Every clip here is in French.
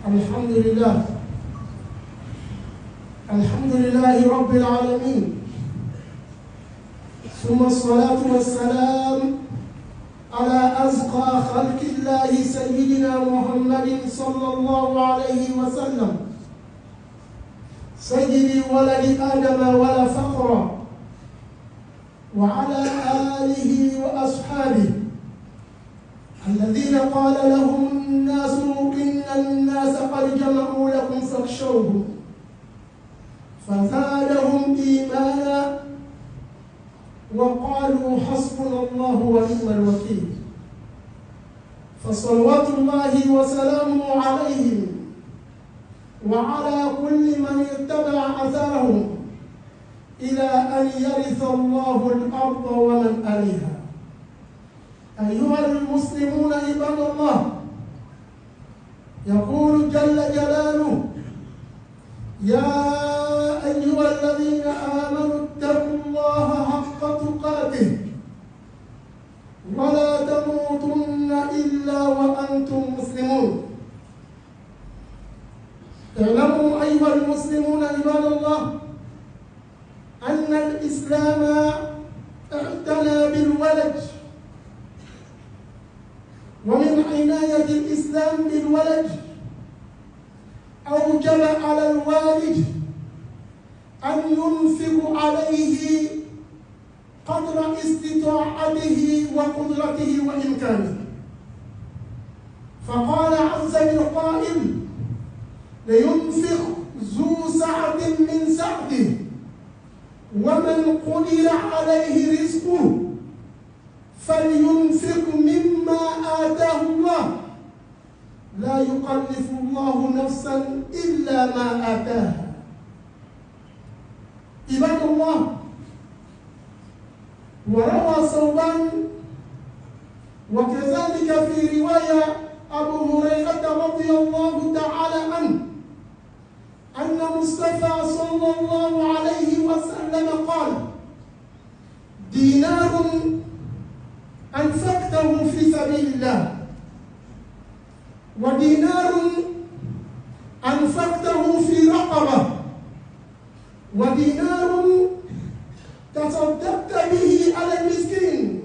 الحمد لله رب العالمين، ثم الصلاة والسلام على أزكى خلق الله سيدنا محمد صلى الله عليه وسلم، سيد ولد آدم ولا فقر، وعلى آله وأصحابه الذين قال لهم الناس إن الناس قد جمعوا لكم فاخشوهم فزادهم إيمانا وقالوا حسبنا الله ونعم الوكيل. فصلوات الله وسلامه عليهم وعلى كل من اتبع أثرهم إلى أن يرث الله الأرض ومن عليها. أيها المسلمون عباد الله، يقول جل جلاله: يا أيها الذين آمنوا اتقوا الله حق تقاته ولا تموتن إلا وأنتم مسلمون. اعلموا أيها المسلمون عباد الله أن الإسلام اعتنى بالولد، ومن عناية الإسلام بالولد أوجب على الوالد أن ينفق عليه قدر استطاعته وقدرته وإمكانه. فقال عز من قائل: لينفق ذو سعة من سعته ومن قدر عليه رزقه فلينفق مما آتاه الله لا يكلف الله نفسا إلا ما آتاها. عباد الله، وروى ثوبان وكذلك في رواية أبو هريرة رضي الله تعالى عنه أن مصطفى صلى الله عليه وسلم قال: دينار أنفقته في سبيل الله، ودينار أنفقته في رقبة، ودينار تصدقت به على المسكين،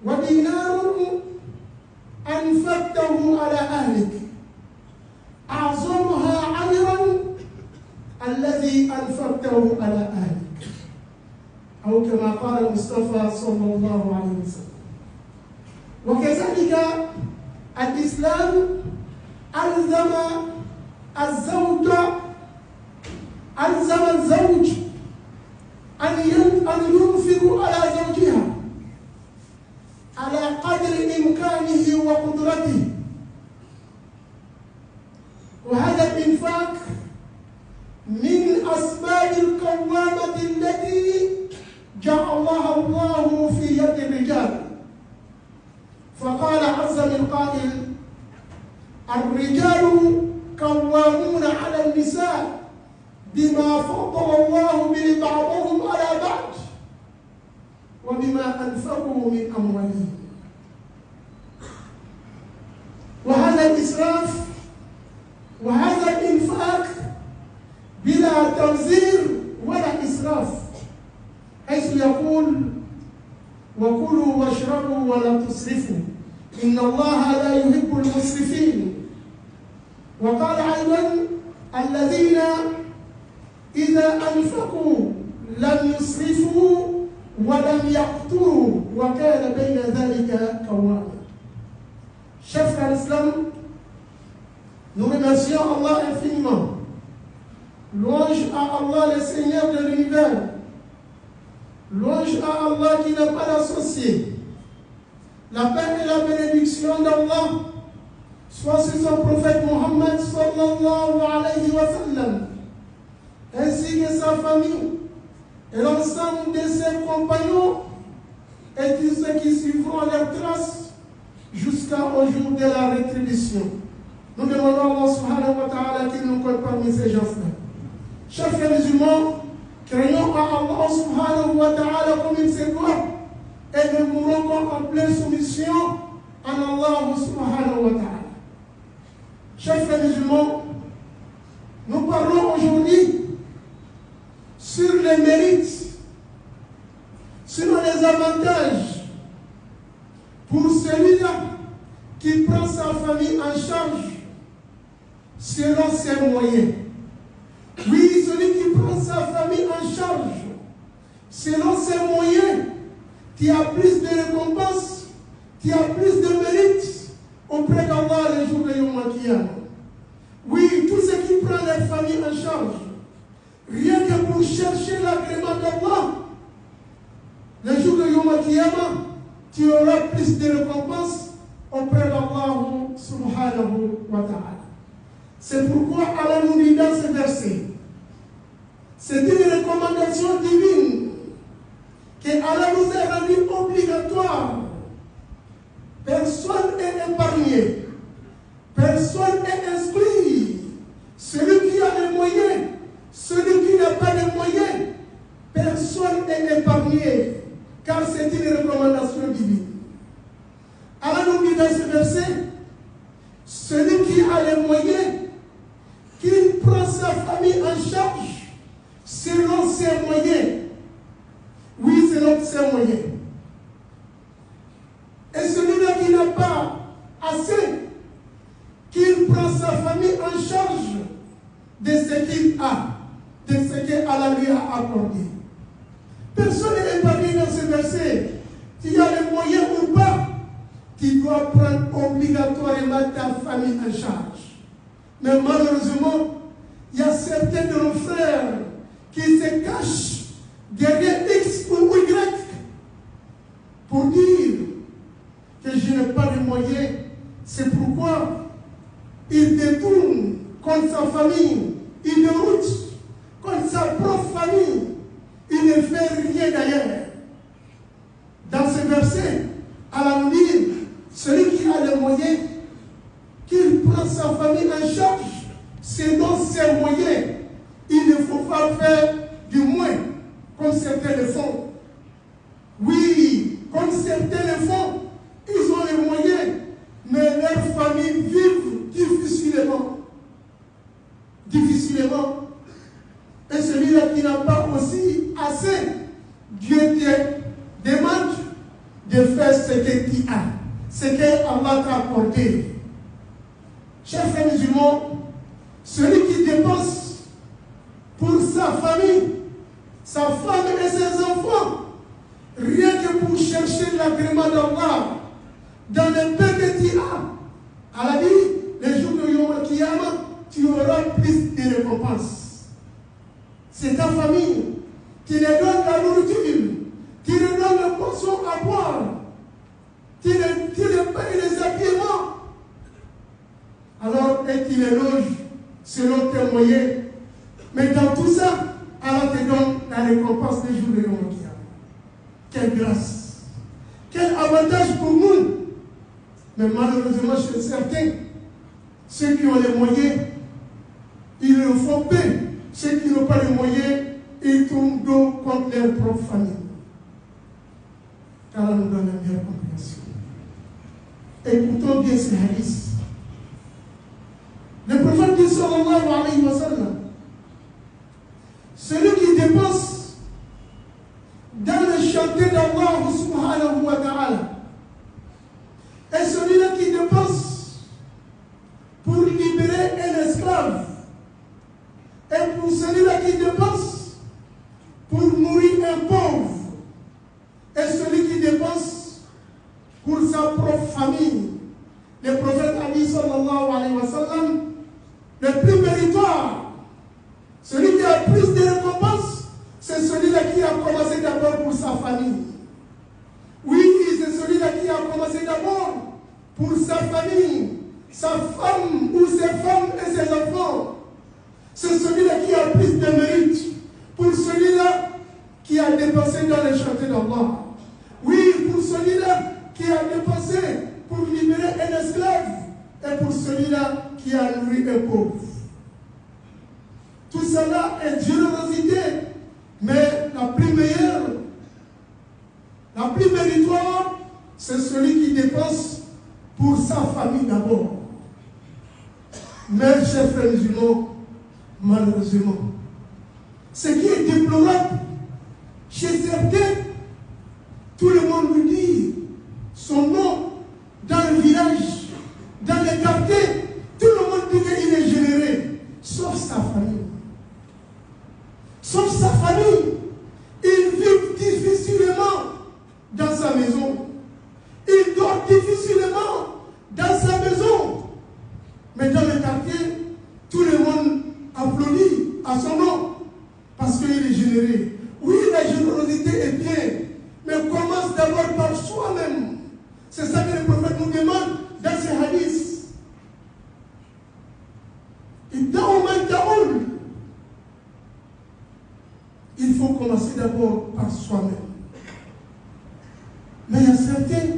ودينار أنفقته على أهلك. أعظمها أجرا الذي أنفقته على أهلك، أو كما قال المصطفى صلى الله عليه وسلم. وكذلك الإسلام ألزم الزوج أن ينفق على زوجها على قدر إمكانه وقدرته، وهذا الإنفاق من أسباب القوامة التي جعلها الله في يد الرجال. فقال عز من قائل: الرجال قوامون على النساء بما فضل الله به بعضهم على بعض وبما أنفقوا من أموالهم. وهذا الإسراف وهذا الإنفاق بلا تبذير ولا إسراف، حيث يقول: وكلوا واشربوا ولا تسرفوا إن الله لا يحب المسرفين. وقال أيضا: الذين إذا أنفقوا لم يسرفوا ولم يقتروا وكان بين ذلك قواما. Chers frères d'islam, nous remercions Allah infiniment. Louange à Allah, le Seigneur de l'univers. Louange à Allah qui n'a pas d'associé. La paix et la bénédiction d'Allah soit sur son prophète Mohammed sallallahu alayhi wa sallam, ainsi que sa famille et l'ensemble de ses compagnons et tous ceux qui suivront leurs traces jusqu'au jour de la rétribution. Nous demandons à Allah subhanahu wa ta'ala qu'il nous compte parmi ces gens-là. Chers frères musulmans, craignons à Allah subhanahu wa ta'ala comme il se doit et ne mourons qu'en pleine soumission à Allah subhanahu wa ta'ala. Chers frères musulmans, nous parlons aujourd'hui sur les mérites, sur les avantages pour celui-là qui prend sa famille en charge selon ses moyens. Oui, celui qui prend sa famille en charge selon ses moyens, qui a plus de récompenses, qui a plus de mérites auprès d'Allah le jour de Yom Kiyama. Oui, tous ceux qui prennent leur famille en charge, rien que pour chercher l'agrément d'Allah, le jour de Yom Kiyama, tu auras plus de récompenses auprès d'Allah subhanahu wa ta'ala. C'est pourquoi Allah nous dit dans ce verset, c'est une recommandation divine que Allah nous a rendu obligatoire. Personne n'est épargné, personne n'est exclu. Celui qui a les moyens, celui qui n'a pas les moyens, personne n'est épargné, car c'est une recommandation divine. Allah nous dit dans ce verset, celui qui a les moyens, qu'il prend sa famille en charge selon ses moyens. Oui, selon ses moyens. Et celui-là qui n'a pas assez, qu'il prend sa famille en charge de ce qu'il a, de ce qu'Allah lui a accordé. Personne n'est épargné dans ce verset. Tu as les moyens ou pas, tu dois prendre obligatoirement ta famille en charge. Mais malheureusement, il y a certains de nos frères qui se cachent derrière X ou Y pour dire que je n'ai pas de moyens. C'est pourquoi il détourne contre sa famille, il déroute contre sa propre famille, il ne fait rien d'ailleurs. Dans ce verset, Allah nous dit, celui qui a les moyens, qu'il prend sa famille en charge selon ses moyens. Il ne faut pas faire du moins comme certains le font. Oui, comme certains le font, ils ont les moyens, mais leurs familles vivent difficilement. Difficilement. Et celui-là qui n'a pas aussi assez, Dieu te demande de faire ce que tu as, ce qu'Allah t'a accordé. Chers frères musulmans, celui qui dépense pour sa famille, sa femme et ses enfants, rien que pour chercher l'agrément d'Allah, dans le peu que tu as, Allah dit, le jour de Yom Kiyama, tu auras plus de récompenses. C'est ta famille qui leur donne la nourriture, qui leur donne le poisson à boire, qui leur paye les habillements. Alors, et qui les loge selon tes moyens. Mais dans tout ça, Allah te donne la récompense des jours de Yom Kiyama. Quelle grâce! Quel avantage pour nous! Mais malheureusement, chez certains, ceux qui ont les moyens, ils le font peu. Ceux qui n'ont pas les moyens, ils tournent dos contre leur propre famille. Allah nous donne la meilleure compréhension. Écoutons bien ces hadiths. Le prophète dit sallallahu alayhi wa sallam, celui qui dépense dans le chantier d'Allah subhanahu wa ta'ala, et celui-là qui dépense pour libérer un esclave, et pour celui-là qui dépense pour nourrir un pauvre, et celui qui dépense pour sa propre famille. Le prophète a dit sallallahu alayhi wa sallam, le plus méritoire, celui qui a plus de récompenses, c'est celui-là qui a commencé d'abord pour sa famille. Oui, c'est celui-là qui a commencé d'abord pour sa famille, sa femme ou ses femmes et ses enfants. C'est celui-là qui a plus de mérite pour celui-là qui a dépensé dans les chantiers d'Allah. Oui, pour celui-là qui a dépensé pour libérer un esclave et pour celui-là qui a nourri un pauvre. Tout cela est générosité, mais la plus meilleure, la plus méritoire, c'est celui qui dépense pour sa famille d'abord. Mais, chers frères musulmans, malheureusement, ce qui est déplorable, chez certains, tout le monde lui dit son nom dans le village, dans les quartiers, tout le monde dit qu'il est généré, sauf sa famille. Sauf sa famille. Ils vivent difficilement dans sa maison. Ils dorment difficilement dans sa maison. Mais dans le quartier, tout le monde applaudit à son nom parce qu'il est généré. Oui, la générosité est bien, mais commence d'abord par soi-même. C'est ça que le prophète nous demande dans ses hadiths. Il faut commencer d'abord par soi-même. Mais il y a certains,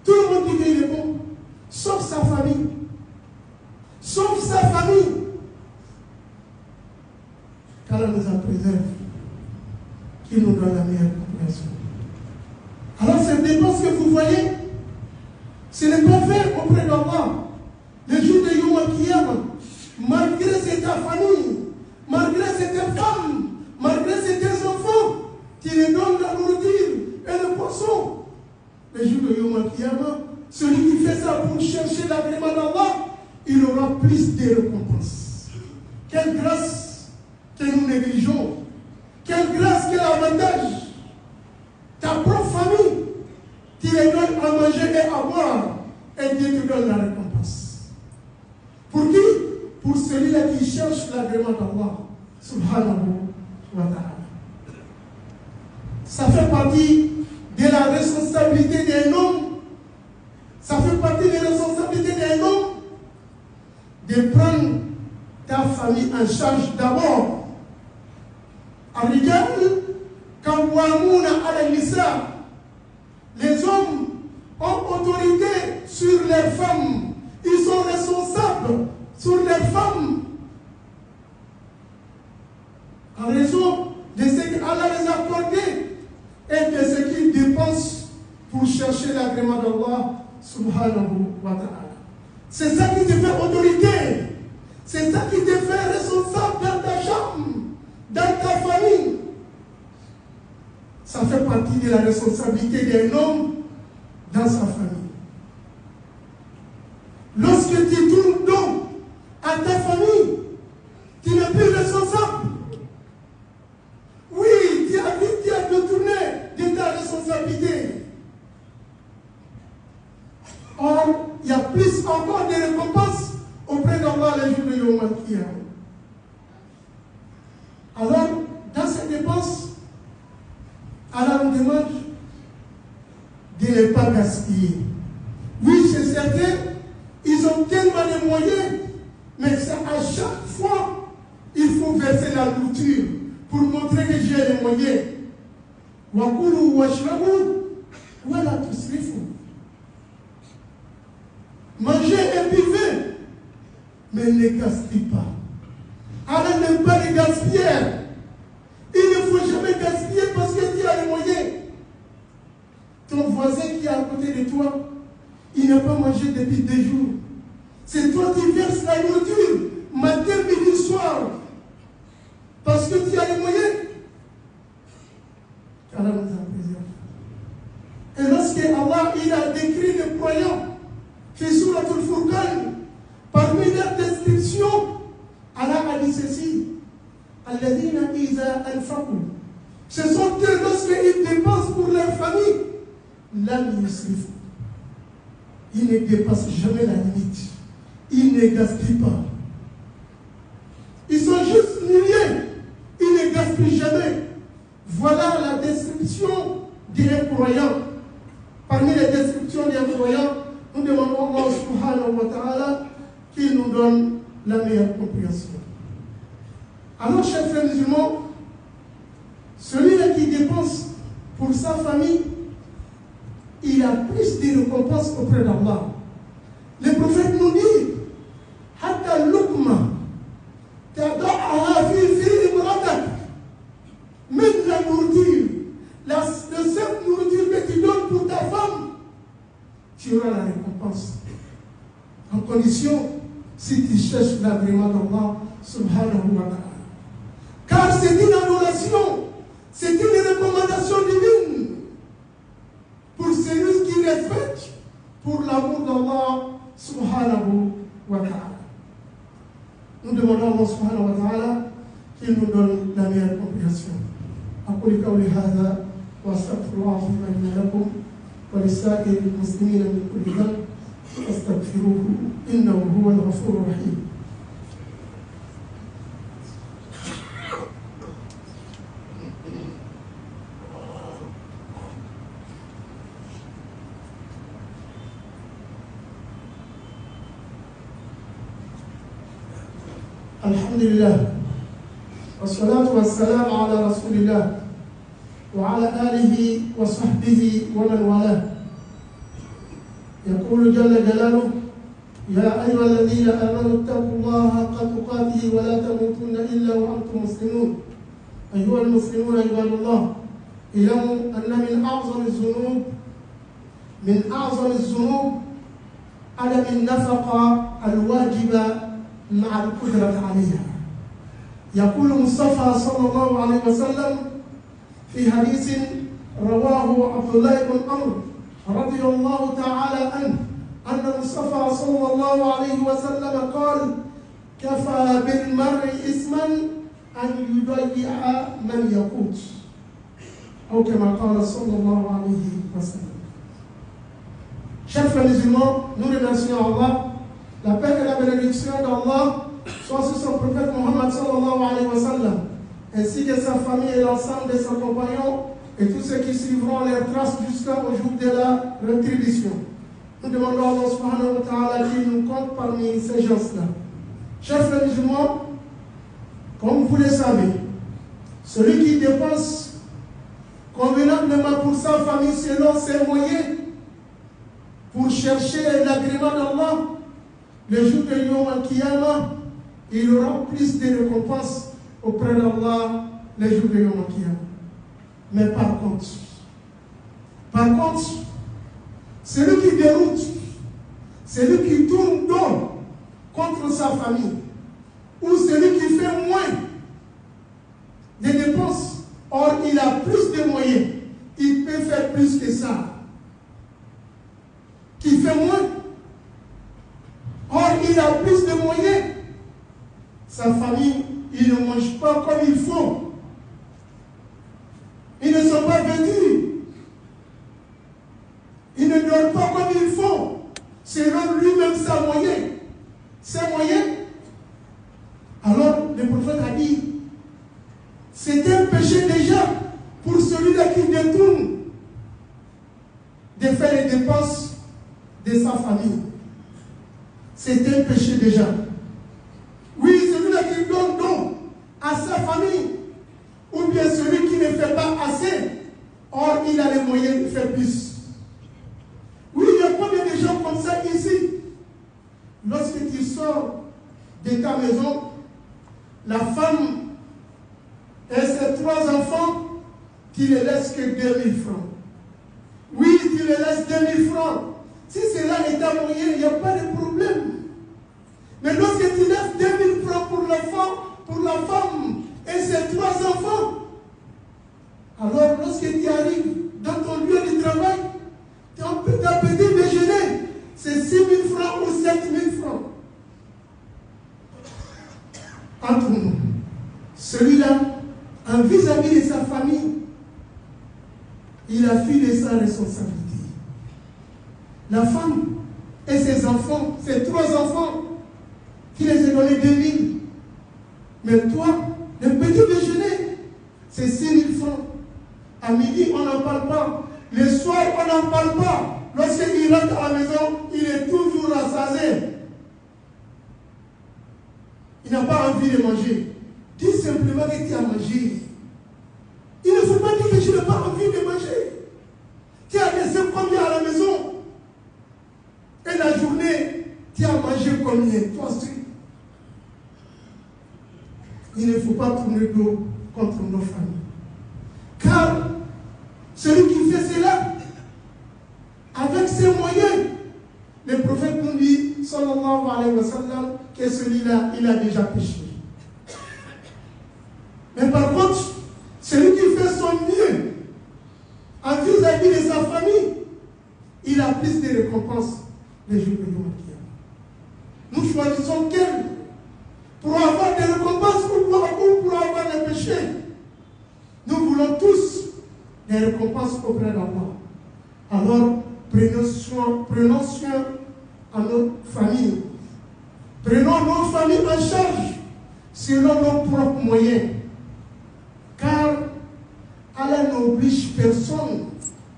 tout le monde dit qu'il est bon, sauf sa famille. Sauf sa famille. Qu'Allah nous en préserve, qu'il nous donne la meilleure compréhension. Alors cette dépense que vous voyez, ce n'est pas fait auprès d'Allah. Le jour de Yom Al-Qiyamah, malgré c'est ta famille, malgré c'est ta femme, malgré c'est tes enfants, qui les donnent la nourriture et le poisson. Le jour de Yom Al-Qiyamah, celui qui fait ça pour chercher l'agrément d'Allah, il aura plus de récompenses. Quelle grâce que nous négligeons. Quelle grâce, quel avantage. Ta propre famille, tu les donnes à manger et à boire, et Dieu te donne la récompense. Pour qui? Pour celui-là qui cherche l'agrément d'Allah, subhanahu wa ta'ala. Ça fait partie de la responsabilité d'un homme. Ça fait partie de la responsabilité d'un homme de prendre ta famille en charge d'abord. Les hommes ont autorité sur les femmes. Ils sont responsables sur les femmes. En raison de ce qu'Allah les a accordés et de ce qu'ils dépensent pour chercher l'agrément d'Allah subhanahu wa ta'ala. C'est ça qui te fait autorité. C'est ça qui te fait responsable dans ta chambre, dans ta famille. Ça fait partie de la responsabilité d'un homme dans sa famille. Lorsque tu tournes donc à ta famille, tu n'es plus responsable. Oui, tu as détourné de ta responsabilité. Or, il y a plus encore de récompenses auprès d'Allah les jours de Yom Al-Qiyamah. Alors, dans cette dépense, Allah nous demande de ne pas gaspiller. Oui, chez certains, ils ont tellement de moyens, mais ça, à chaque fois, il faut verser la nourriture pour montrer que j'ai les moyens. Wakulu washrabu wala tusrifu. Mangez et buvez, mais ne gaspillez pas. Allah n'aime pas les gaspilleurs. Il ne faut jamais gaspiller parce que tu as les moyens. Ton voisin qui est à côté de toi, il n'a pas mangé depuis 2 jours. C'est toi qui verses la nourriture, matin, midi, soir. Parce que tu as les moyens. Allah nous a préservé. Et lorsque Allah il a décrit les croyants, qui sont la Furqan, parmi leurs descriptions, Allah a dit ceci. Alladhina iza anfaqu. Ce sont eux lorsqu'ils dépensent pour leur famille. Lam yusrifu. Ils ne dépassent jamais la limite. Ils ne gaspillent pas. Ils sont juste liés. Ils ne gaspillent jamais. Voilà la description des croyants. Parmi les descriptions des croyants, nous demandons Allah subhanahu wa ta'ala qu'il nous donne la meilleure compréhension. Alors, chers frères musulmans, celui-là qui dépense pour sa famille, il a plus de récompenses auprès d'Allah. Le prophète nous dit, Hatta lukma, tada'aha fi imratak. Même la nourriture, la seule nourriture que tu donnes pour ta femme, tu auras la récompense. En condition, si tu cherches l'agrément d'Allah subhanahu wa ta'ala. Car c'est une adoration, c'est une recommandation divine pour celui qui respecte pour l'amour d'Allah subhanahu wa ta'ala. Nous demandons à Allah subhanahu wa ta'ala qu'il nous donne la meilleure compréhension. أقول قولي هذا وأستغفر الله العظيم لي ولكم ولسائر المسلمين من كل ذنب فاستغفروه إنه هو الغفور الرحيم. الحمد لله والصلاة والسلام على رسول الله وعلى آله وصحبه ومن والاه. يقول جل جلاله: يا أيها الذين آمنوا اتقوا الله حق تقاته ولا تموتن إلا وأنتم مسلمون. أيها المسلمون عباد الله، اعلموا أن من أعظم الذنوب عدم النفقة الواجبة مع القدرة عليها. يقول المصطفى صلى الله عليه وسلم في حديث رواه عبد الله بن عمرو رضي الله تعالى عنه أن المصطفى صلى الله عليه وسلم قال: كفى بالمرء إثما أن يضيع من يقوت، أو كما قال صلى الله عليه وسلم. Chers frères musulmans, nous remercions Allah, la paix et la bénédiction d'Allah soit sur son prophète Mohammed sallallahu alayhi wa sallam, ainsi que sa famille et l'ensemble de ses compagnons et tous ceux qui suivront leurs traces jusqu'au jour de la rétribution. Nous demandons à Allah subhanahu wa ta'ala qu'il nous compte parmi ces gens-là. Chers frères musulmans, comme vous le savez, celui qui dépense convenablement pour sa famille selon ses moyens pour chercher l'agrément d'Allah, le jour de Yom al-Qiyamah, il aura plus de récompenses auprès d'Allah le jour de Yom al-Qiyamah. Mais par contre, celui qui déroute, celui qui tourne dos contre sa famille, ou celui qui fait moins de dépenses, or il a plus de moyens, il peut faire plus que ça, qui fait moins, or il a plus de moyens, sa famille, il ne mange pas comme il faut, ils ne sont pas vêtus, ils ne dorment pas comme il faut, selon lui-même ses moyens. Alors le prophète a dit, c'est un péché déjà pour celui-là qui détourne de faire les dépenses de sa famille. C'est un péché déjà. Oui, celui-là qui donne don à sa famille, ou bien celui qui ne fait pas assez, or il a les moyens de faire plus. Oui, il y a combien de gens comme ça ici? Lorsque tu sors de ta maison, la femme et ses 3 enfants, tu les laisses que 2000 francs. Oui, tu les laisses 2000 francs. Si cela est ta moyen, il n'y a pas de problème. Mais lorsque tu laisses 2000 francs pour l'enfant, pour la femme et ses 3 enfants, alors lorsque tu arrives dans ton lieu de travail, ta petit déjeuner, c'est 6 000 francs ou 7 000 francs. Entre nous, celui-là, en vis-à-vis de sa famille, il a fui de sa responsabilité. La femme et ses enfants, ses 3 enfants, qui les a donnés 2000. Mais toi, le petit déjeuner, c'est 6 000 francs. À midi, on n'en parle pas. Le soir, on n'en parle pas. Lorsqu'il rentre à la maison, il est toujours rassasié. Il n'a pas envie de manger. Dis simplement que tu as mangé. Il ne faut pas dire que tu n'as pas envie de manger. Tu as laissé combien à la maison? Et la journée, tu as mangé combien? Toi aussi. Il ne faut pas tourner le dos contre nos familles. Car celui qui fait cela, avec ses moyens, le prophète nous dit, dit, sallallahu alayhi wa sallam, que celui-là, il a déjà péché. Mais par contre, celui qui fait son mieux en vis-à-vis de sa famille, il a plus de récompenses les jours de Yom Kippur. Nous choisissons quel pour avoir des récompenses ou pour avoir des péchés. Nous voulons tous des récompenses auprès d'Allah. Alors, prenons soin à notre famille. Prenons nos familles en charge selon nos propres moyens. Car Allah n'oblige personne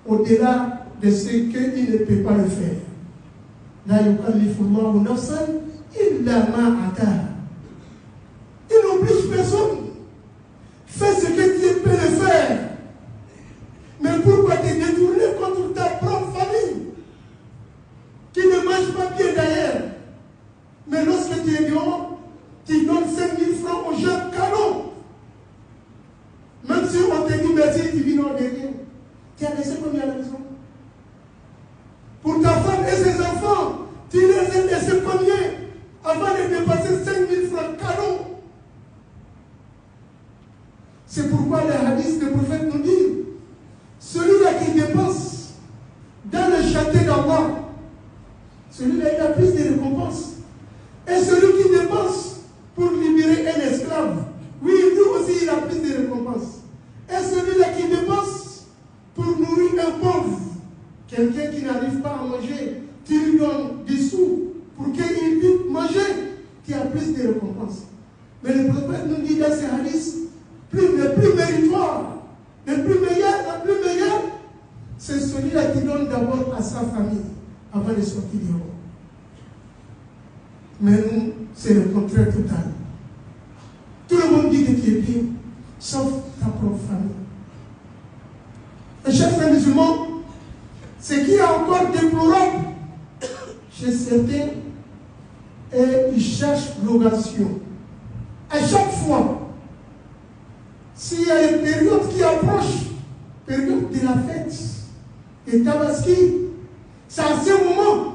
au-delà de ce qu'il ne peut pas le faire. La yukallifullahu nafsan illa ma ataha. Il n'oblige personne. Fais ce que Dieu peut le faire. Mais pourquoi te détourner contre ta propre famille qui ne mange pas bien d'ailleurs? Mais lorsque tu es dehors, tu donnes 5 000 francs aux jeunes cadeaux. Même si on te dit merci, tu dis non, de rien. Tu as laissé combien à la maison? Pour ta femme et ses enfants, tu les as laissés combien avant de dépasser 5 000 francs cadeaux? C'est pourquoi les hadiths du prophète nous dit, celui-là qui dépense dans le château d'Allah, celui-là il a plus de récompenses. Et celui qui dépense pour libérer un esclave, oui, lui aussi il a plus de récompenses. Et celui-là qui dépense pour nourrir un pauvre, quelqu'un qui n'arrive pas à manger, tu lui donnes des sous pour qu'il puisse manger, qui a plus de récompenses. Mais le prophète nous dit dans ces hadiths, le plus méritoire, le plus meilleur, c'est celui-là qui donne d'abord à sa famille avant de sortir dehors. Mais nous, c'est le contraire total. Tout le monde dit que tu es bien, sauf ta propre famille. Et chers frères musulmans, ce qui est encore déplorable chez certains, et ils cherchent l'ovation. À chaque fois, s'il y a une période qui approche, période de la fête, et Tabaski, c'est à ce moment,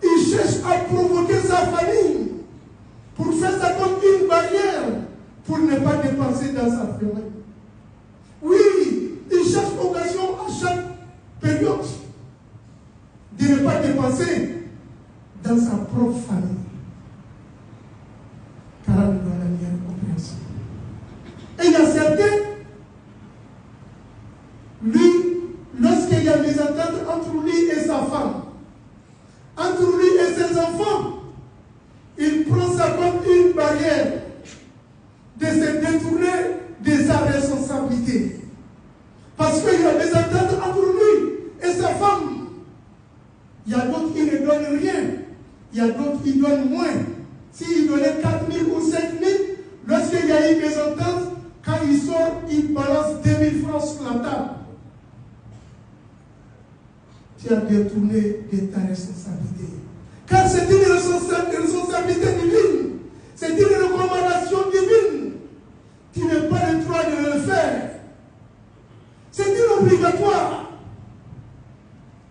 il cherche à provoquer sa famille pour faire ça comme une barrière pour ne pas dépenser dans sa famille. Oui, il cherche occasion à chaque période de ne pas dépenser dans sa propre famille. Car nous doit la meilleure compréhension. Et il y a certains, lui, lorsqu'il y a des ententes entre lui et sa femme, entre lui et ses enfants, il prend ça comme une barrière de se détourner de sa responsabilité. Parce qu'il y a des ententes entre lui et sa femme. Il y a d'autres qui ne donnent rien. Il y a d'autres qui donnent moins. S'il donnait 4 000 ou 5 000, lorsqu'il y a eu des ententes, quand il sort, il balance 2 000 francs sur la table. Tu as détourné de ta responsabilité. Car c'est une responsabilité divine. C'est une recommandation divine. Tu n'as pas le droit de le faire. C'est une obligatoire.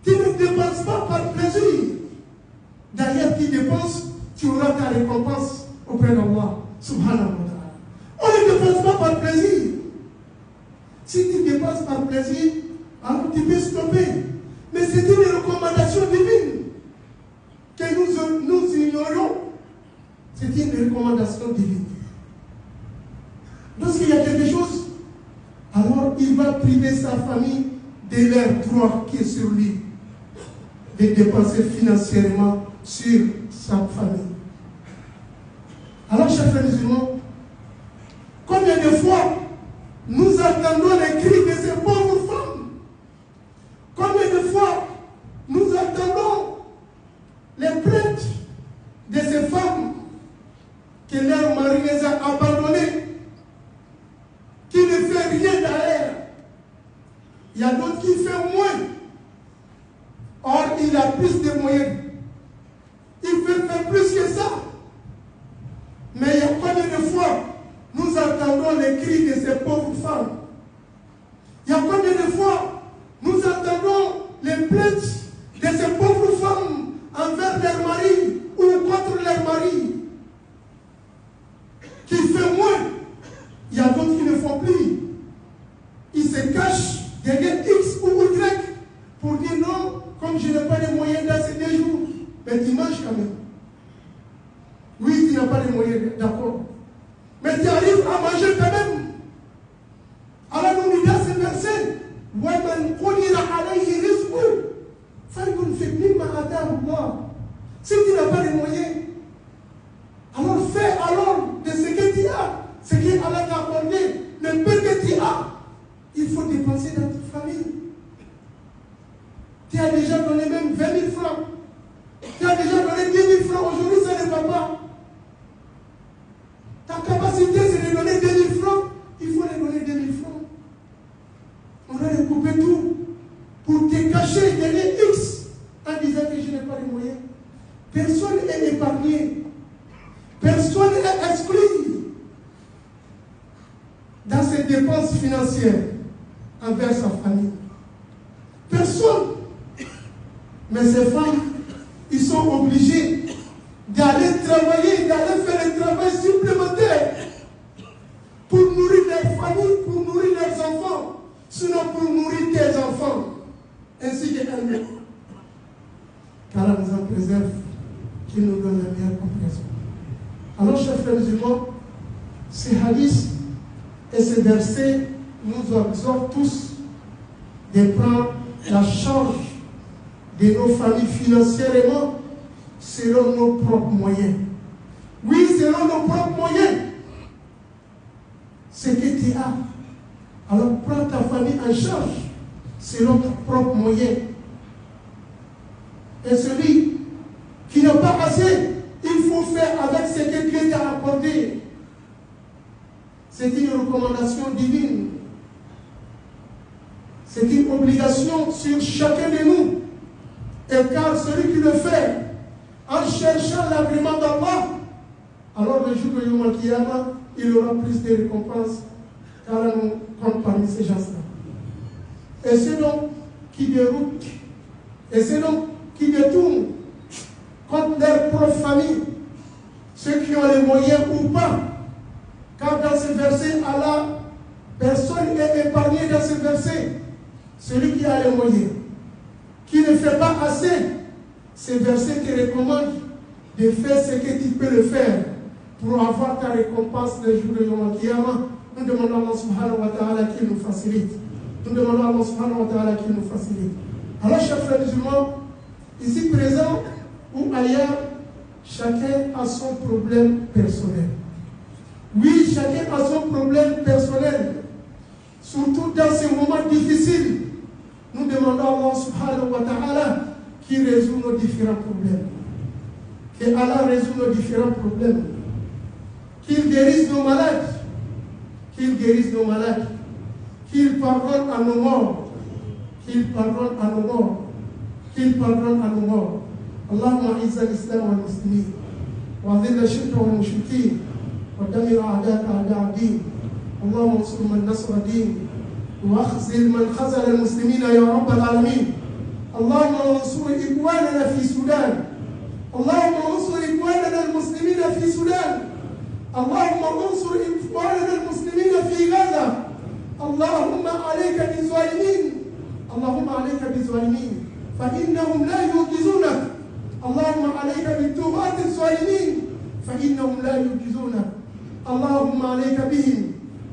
Tu ne dépenses pas par plaisir. D'ailleurs, tu dépenses, tu auras ta récompense auprès d'Allah. Subhanahu wa ta'ala. On ne dépense pas par plaisir. Si tu dépenses par plaisir, alors tu peux stopper. Mais c'est une recommandation divine que nous ignorons. C'est une recommandation divine. Lorsqu'il y a quelque chose, alors il va priver sa famille de leur droit qui est sur lui, de dépenser financièrement sur sa famille. Alors, chers frères musulmans, combien de fois nous entendons les cris de ces pauvres femmes? Combien de fois nous entendons les plaintes de ces femmes que leur mari les a abandonnées, qui ne fait rien derrière? Il y a d'autres qui font moins. Or, il a plus de moyens. Il peut faire plus que ça. Mais il y a combien de fois nous entendons les cris de ces pauvres femmes? Il y a combien de fois nous entendons les plaintes de ces pauvres femmes envers leur mari ou n'as pas les moyens, d'accord. Mais tu arrives à manger quand même. Alors nous dit dans ce verset, وَمَنْ قُدِرَ عَلَيْهِ رِزْقُهُ فَلْيُنْفِقْ مِمَّا آتَاهُ اللَّهُ. Si tu n'as pas les moyens, alors fais alors de ce que tu as, ce qu'Allah t'a accordé, le peu que tu as, il faut dépenser dans ta famille. Tu as déjà donné même 20 000 francs. Tu as déjà donné 10 000 francs. Aujourd'hui, ça ne va pas. Ta capacité, c'est de donner 2 000 francs. Il faut les donner 2 000 francs. On va les couper tout pour te cacher derrière X en disant que je n'ai pas les moyens. Personne n'est épargné. Personne n'est exclu dans ses dépenses financières envers sa famille. Personne. Mais ces femmes, ils sont obligés d'aller travailler, d'aller faire un travail supplémentaire pour nourrir leur famille, pour nourrir leurs enfants, sinon pour nourrir tes enfants, ainsi qu'elles-mêmes. Qu'Allah nous en préserve, qu'il nous donne la meilleure compréhension. Alors, chers frères musulmans, ces hadiths et ces versets nous exhortent tous de prendre la charge de nos familles financièrement selon nos propres moyens. Oui, selon nos propres moyens. Ce que tu as. Alors prends ta famille en charge selon tes propres moyens. Et celui qui n'a pas assez, il faut faire avec ce que Dieu t'a accordé. C'est une recommandation divine. C'est une obligation sur chacun de nous. Et car celui qui le fait en cherchant l'agrément d'Allah, alors le jour de Yom Al-Qiyamah, il aura plus de récompenses, car nous compte parmi ces gens-là. Et ceux donc qui déroutent, et ceux donc qui détournent contre leur propre famille, ceux qui ont les moyens ou pas, car dans ce verset, Allah, personne n'est épargné dans ce verset. Celui qui a les moyens, qui ne fait pas assez, ce verset te recommande de faire ce que tu peux le faire pour avoir ta récompense le jour de Yom Al-Qiyamah. Nous demandons à Allah subhanahu wa ta'ala qu'il nous facilite. Nous demandons à Allah subhanahu wa ta'ala qu'il nous facilite. Alors, chers frères musulmans, ici présents ou ailleurs, chacun a son problème personnel. Oui, chacun a son problème personnel. Surtout dans ces moments difficiles, nous demandons à Allah subhanahu wa ta'ala qui résout nos différents problèmes. Que Allah résout nos différents problèmes. Qu'il guérisse nos malades. Qu'il guérisse nos malades. Qu'il pardonne à nos morts. Qu'il pardonne à nos morts. Qu'il pardonne à nos morts. Allahumma izza al-islam wal muslimin. Wa dhilla shirka wal mushrikeen. Wa damir a'daka a'da' ad-din. Allahumma ansur man nasra din. واخذل من خذل المسلمين يا رب العالمين. اللهم انصر إخواننا في السودان. اللهم انصر إخواننا المسلمين في السودان. اللهم انصر إخواننا المسلمين في غزة. اللهم عليك بالظالمين. اللهم عليك بالظالمين فإنهم لا يعجزونك. اللهم عليك بالطغاة الظالمين فإنهم لا يعجزونك. اللهم عليك بهم.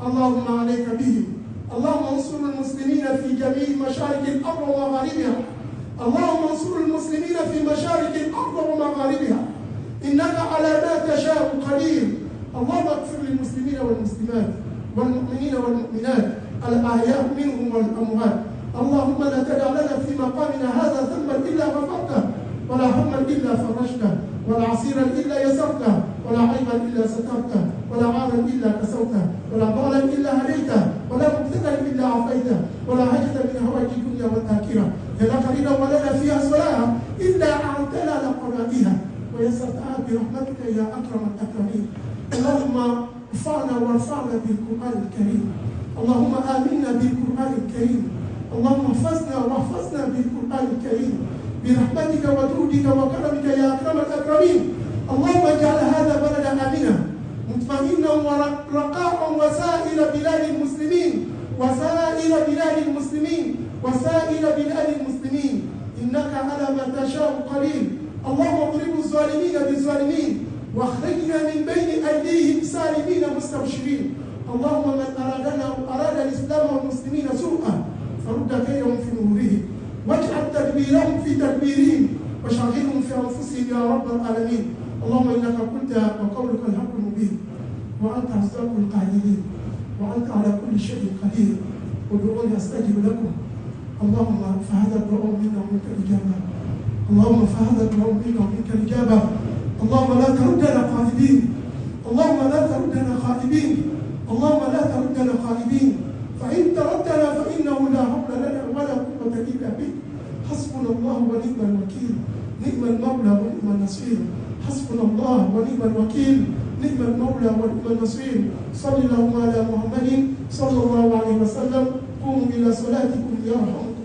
اللهم عليك بهم. اللهم انصر المسلمين في جميع مشارق الأرض ومغاربها. اللهم انصر المسلمين في مشارق الأرض ومغاربها. إنك على ما تشاء قدير. اللهم اغفر للمسلمين والمسلمات والمؤمنين والمؤمنات الأحياء منهم والأموات. اللهم لا تدع لنا في مقامنا هذا ذنبا إلا غفرته ولا هما إلا فرجته ولا عسيرا إلا يسرته ولا عيبا إلا سترته ولا عارا إلا كسوته ولا ضالا إلا هديته ولا مبتلا إلا عافيته ولا حاجة من هوائج الدنيا والآخرة لك رضا ولنا فيها صلاح إلا أعنتنا لقضائها ويسرتها برحمتك يا أكرم الأكرمين. اللهم ارفعنا وارفعنا بالقرآن الكريم. اللهم آمنا بالقرآن الكريم. اللهم احفظنا واحفظنا بالقرآن الكريم برحمتك وجودك وكرمك يا أكرم الأكرمين. اللهم اجعل هذا بلدا آمنا مطمئنا ورخاء وسائر بلاد المسلمين وسائر بلاد المسلمين وسائر بلاد المسلمين إنك على ما تشاء قدير. اللهم اضرب الظالمين بالظالمين واخرجنا من بين أيديهم سالمين مستبشرين. اللهم من أراد الإسلام والمسلمين سوءا فرد كيدهم في نورهم، واجعل تدبيرهم في تدبيرهم، وشغلهم في أنفسهم يا رب العالمين. اللهم إنك قلت وقولك الحق المبين، وأنت أصدق القائلين، وأنت على كل شيء قدير. ادعوني أستجب لكم. اللهم فهذا الدعاء منا ومنك الإجابة. اللهم فهذا الدعاء منا ومنك الإجابة. اللهم لا تردنا خائبين. اللهم لا تردنا خائبين. اللهم لا تردنا خائبين. فإن تردنا فإنه لا حول لنا ولا قوة إلا بك. حسبنا الله ونعم الوكيل، نعم المولى ونعم النصير. حسبنا الله ونعم الوكيل، نعم المولى ونعم النصير. صلى اللهم على محمد صلى الله عليه وسلم. قوموا إلى صلاتكم يرحمكم